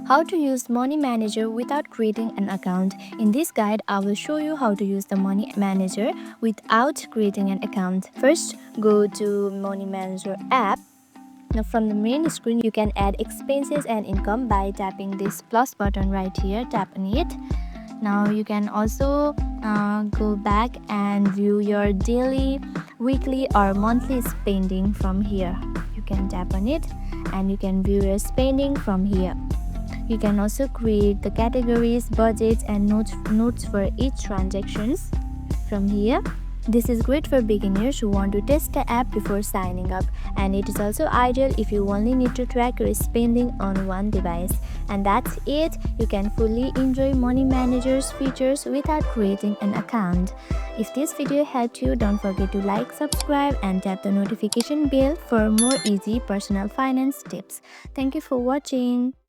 How to use Money Manager without creating an account. In this guide, I will show you how to use the Money Manager without creating an account. First, go to Money Manager app. Now from the main screen, you can add expenses and income by tapping this plus button right here. Tap on it. Now you can also go back and view your daily, weekly or monthly spending from here. You can tap on it and you can view your spending from here. You can also create the categories, budgets and notes for each transactions from here. This is great for beginners who want to test the app before signing up, and it is also ideal if you only need to track your spending on one device. And that's it. You can fully enjoy Money Manager's features without creating an account. If this video helped you, don't forget to like, subscribe and tap the notification bell for more easy personal finance tips. Thank you for watching.